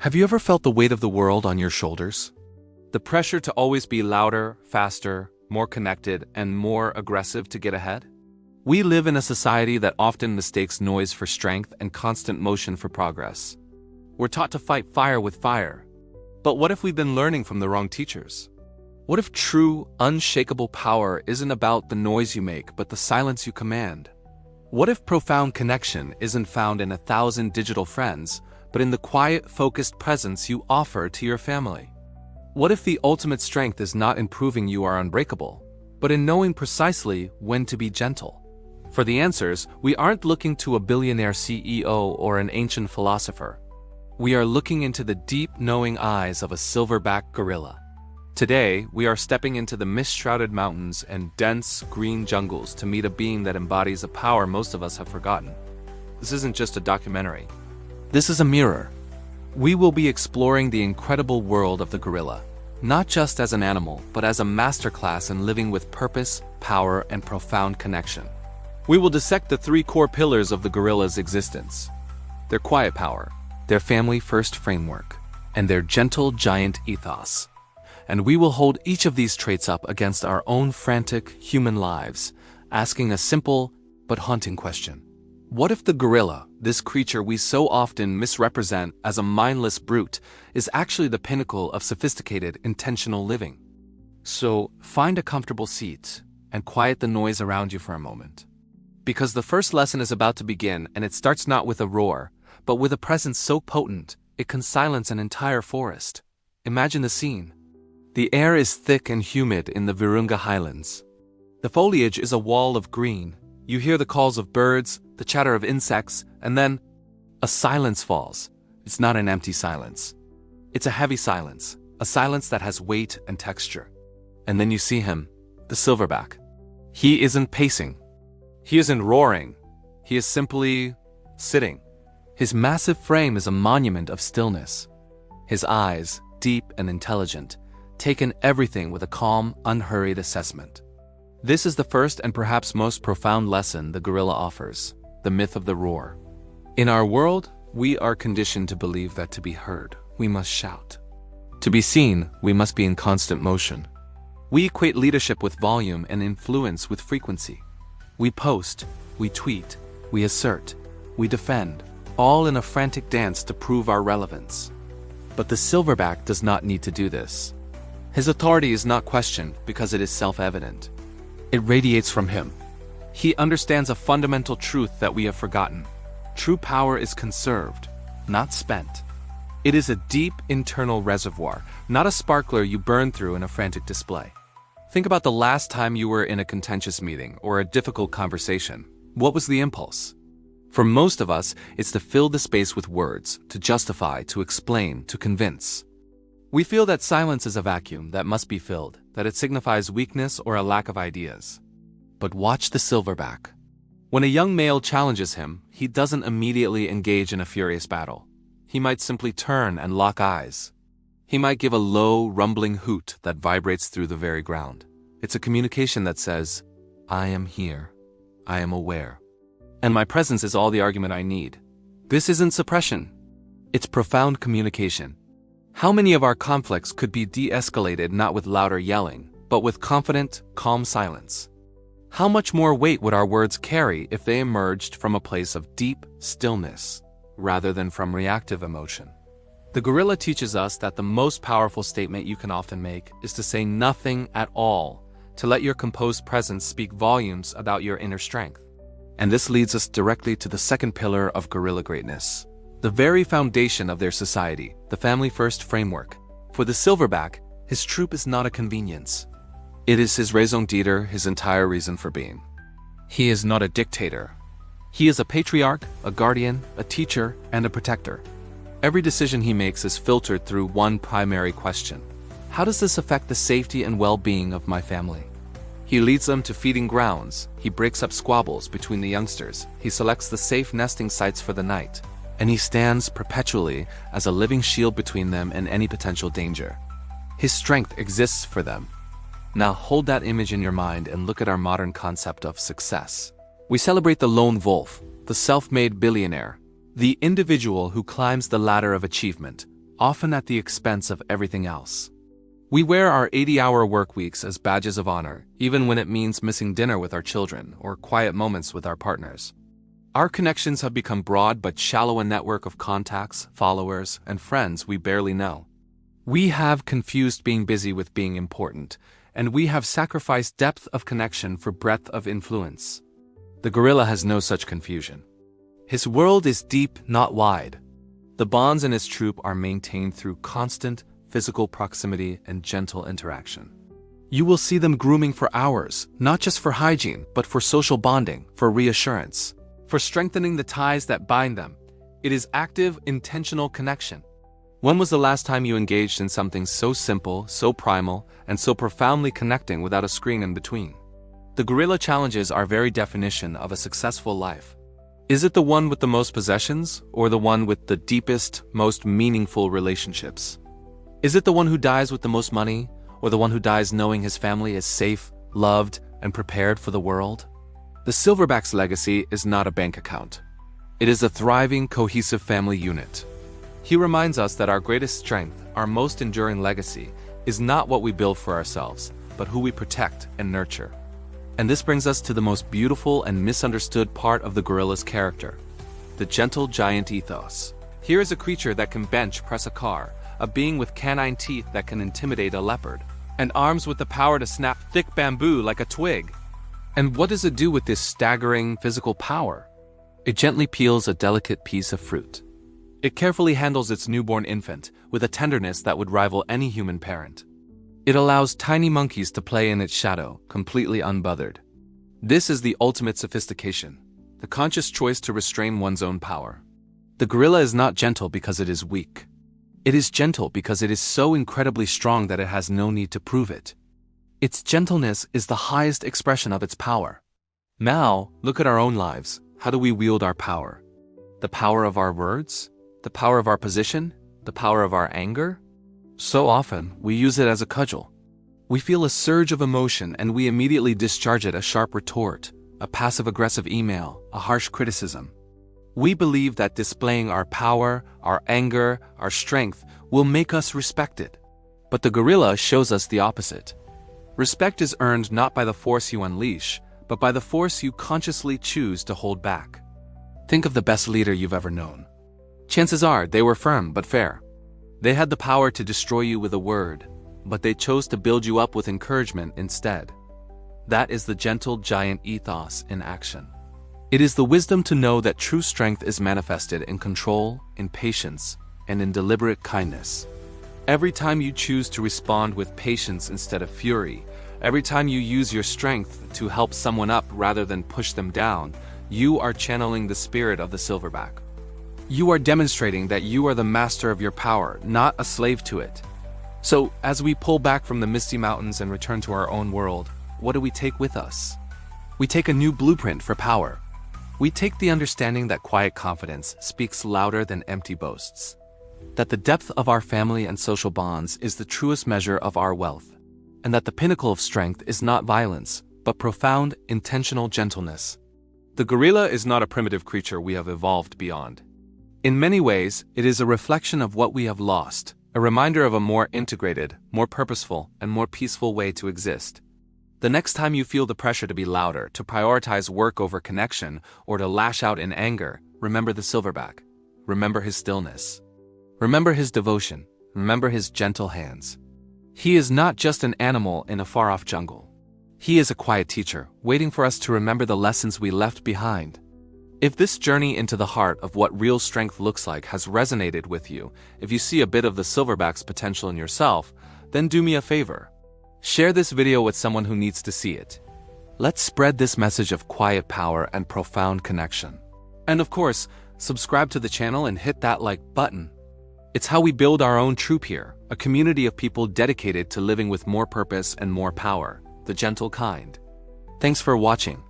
Have you ever felt the weight of the world on your shoulders? The pressure to always be louder, faster, more connected, and more aggressive to get ahead? We live in a society that often mistakes noise for strength and constant motion for progress. We're taught to fight fire with fire. But what if we've been learning from the wrong teachers? What if true, unshakable power isn't about the noise you make, but the silence you command? What if profound connection isn't found in 1,000 digital friends, but in the quiet, focused presence you offer to your family? What if the ultimate strength is not in proving you are unbreakable, but in knowing precisely when to be gentle? For the answers, we aren't looking to a billionaire CEO or an ancient philosopher. We are looking into the deep, knowing eyes of a silverback gorilla. Today, we are stepping into the mist-shrouded mountains and dense, green jungles to meet a being that embodies a power most of us have forgotten. This isn't just a documentary. This is a mirror. We will be exploring the incredible world of the gorilla, not just as an animal, but as a masterclass in living with purpose, power, and profound connection. We will dissect the 3 core pillars of the gorilla's existence: their quiet power, their family-first framework, and their gentle giant ethos. And we will hold each of these traits up against our own frantic human lives, asking a simple but haunting question. What if the gorilla, this creature we so often misrepresent as a mindless brute, is actually the pinnacle of sophisticated, intentional living? So, find a comfortable seat and quiet the noise around you for a moment. Because the first lesson is about to begin, and it starts not with a roar, but with a presence so potent, it can silence an entire forest. Imagine the scene. The air is thick and humid in the Virunga Highlands. The foliage is a wall of green. You hear the calls of birds, the chatter of insects, and then a silence falls. It's not an empty silence. It's a heavy silence, a silence that has weight and texture. And then you see him, the silverback. He isn't pacing. He isn't roaring. He is simply sitting. His massive frame is a monument of stillness. His eyes, deep and intelligent, take in everything with a calm, unhurried assessment. This is the first and perhaps most profound lesson the gorilla offers: the myth of the roar. In our world, we are conditioned to believe that to be heard, we must shout. To be seen, we must be in constant motion. We equate leadership with volume and influence with frequency. We post, we tweet, we assert, we defend, all in a frantic dance to prove our relevance. But the silverback does not need to do this. His authority is not questioned because it is self-evident. It radiates from him. He understands a fundamental truth that we have forgotten. True power is conserved, not spent. It is a deep internal reservoir, not a sparkler you burn through in a frantic display. Think about the last time you were in a contentious meeting or a difficult conversation. What was the impulse? For most of us, it's to fill the space with words, to justify, to explain, to convince. We feel that silence is a vacuum that must be filled, that it signifies weakness or a lack of ideas. But watch the silverback. When a young male challenges him, he doesn't immediately engage in a furious battle. He might simply turn and lock eyes. He might give a low, rumbling hoot that vibrates through the very ground. It's a communication that says, "I am here. I am aware. And my presence is all the argument I need." This isn't suppression. It's profound communication. How many of our conflicts could be de-escalated not with louder yelling, but with confident, calm silence? How much more weight would our words carry if they emerged from a place of deep stillness, rather than from reactive emotion? The gorilla teaches us that the most powerful statement you can often make is to say nothing at all, to let your composed presence speak volumes about your inner strength. And this leads us directly to the second pillar of gorilla greatness, the very foundation of their society, the family-first framework. For the silverback, his troop is not a convenience. It is his raison d'etre, his entire reason for being. He is not a dictator. He is a patriarch, a guardian, a teacher, and a protector. Every decision he makes is filtered through one primary question: how does this affect the safety and well-being of my family? He leads them to feeding grounds, he breaks up squabbles between the youngsters, he selects the safe nesting sites for the night, and he stands perpetually as a living shield between them and any potential danger. His strength exists for them. Now hold that image in your mind and look at our modern concept of success. We celebrate the lone wolf, the self-made billionaire, the individual who climbs the ladder of achievement, often at the expense of everything else. We wear our 80-hour work weeks as badges of honor, even when it means missing dinner with our children or quiet moments with our partners. Our connections have become broad but shallow, a network of contacts, followers, and friends we barely know. We have confused being busy with being important, and we have sacrificed depth of connection for breadth of influence. The gorilla has no such confusion. His world is deep, not wide. The bonds in his troop are maintained through constant physical proximity and gentle interaction. You will see them grooming for hours, not just for hygiene, but for social bonding, for reassurance, for strengthening the ties that bind them. It is active, intentional connection. When was the last time you engaged in something so simple, so primal, and so profoundly connecting without a screen in between? The gorilla challenges our very definition of a successful life. Is it the one with the most possessions, or the one with the deepest, most meaningful relationships? Is it the one who dies with the most money, or the one who dies knowing his family is safe, loved, and prepared for the world? The Silverback's legacy is not a bank account. It is a thriving, cohesive family unit. He reminds us that our greatest strength, our most enduring legacy, is not what we build for ourselves, but who we protect and nurture. And this brings us to the most beautiful and misunderstood part of the gorilla's character, the gentle giant ethos. Here is a creature that can bench press a car, a being with canine teeth that can intimidate a leopard, and arms with the power to snap thick bamboo like a twig. And what does it do with this staggering physical power? It gently peels a delicate piece of fruit. It carefully handles its newborn infant with a tenderness that would rival any human parent. It allows tiny monkeys to play in its shadow, completely unbothered. This is the ultimate sophistication, the conscious choice to restrain one's own power. The gorilla is not gentle because it is weak. It is gentle because it is so incredibly strong that it has no need to prove it. Its gentleness is the highest expression of its power. Now, look at our own lives. How do we wield our power? The power of our words? The power of our position? The power of our anger? So often, we use it as a cudgel. We feel a surge of emotion and we immediately discharge it, a sharp retort, a passive-aggressive email, a harsh criticism. We believe that displaying our power, our anger, our strength will make us respected. But the gorilla shows us the opposite. Respect is earned not by the force you unleash, but by the force you consciously choose to hold back. Think of the best leader you've ever known. Chances are they were firm but fair. They had the power to destroy you with a word, but they chose to build you up with encouragement instead. That is the gentle giant ethos in action. It is the wisdom to know that true strength is manifested in control, in patience, and in deliberate kindness. Every time you choose to respond with patience instead of fury, every time you use your strength to help someone up rather than push them down, you are channeling the spirit of the Silverback. You are demonstrating that you are the master of your power, not a slave to it. So, as we pull back from the misty mountains and return to our own world, what do we take with us? We take a new blueprint for power. We take the understanding that quiet confidence speaks louder than empty boasts. That the depth of our family and social bonds is the truest measure of our wealth. And that the pinnacle of strength is not violence, but profound, intentional gentleness. The gorilla is not a primitive creature we have evolved beyond. In many ways, it is a reflection of what we have lost, a reminder of a more integrated, more purposeful, and more peaceful way to exist. The next time you feel the pressure to be louder, to prioritize work over connection, or to lash out in anger, remember the Silverback. Remember his stillness. Remember his devotion. Remember his gentle hands. He is not just an animal in a far-off jungle. He is a quiet teacher, waiting for us to remember the lessons we left behind. If this journey into the heart of what real strength looks like has resonated with you, if you see a bit of the Silverback's potential in yourself, then do me a favor. Share this video with someone who needs to see it. Let's spread this message of quiet power and profound connection. And of course, subscribe to the channel and hit that like button. It's how we build our own troop here, a community of people dedicated to living with more purpose and more power, the gentle kind. Thanks for watching.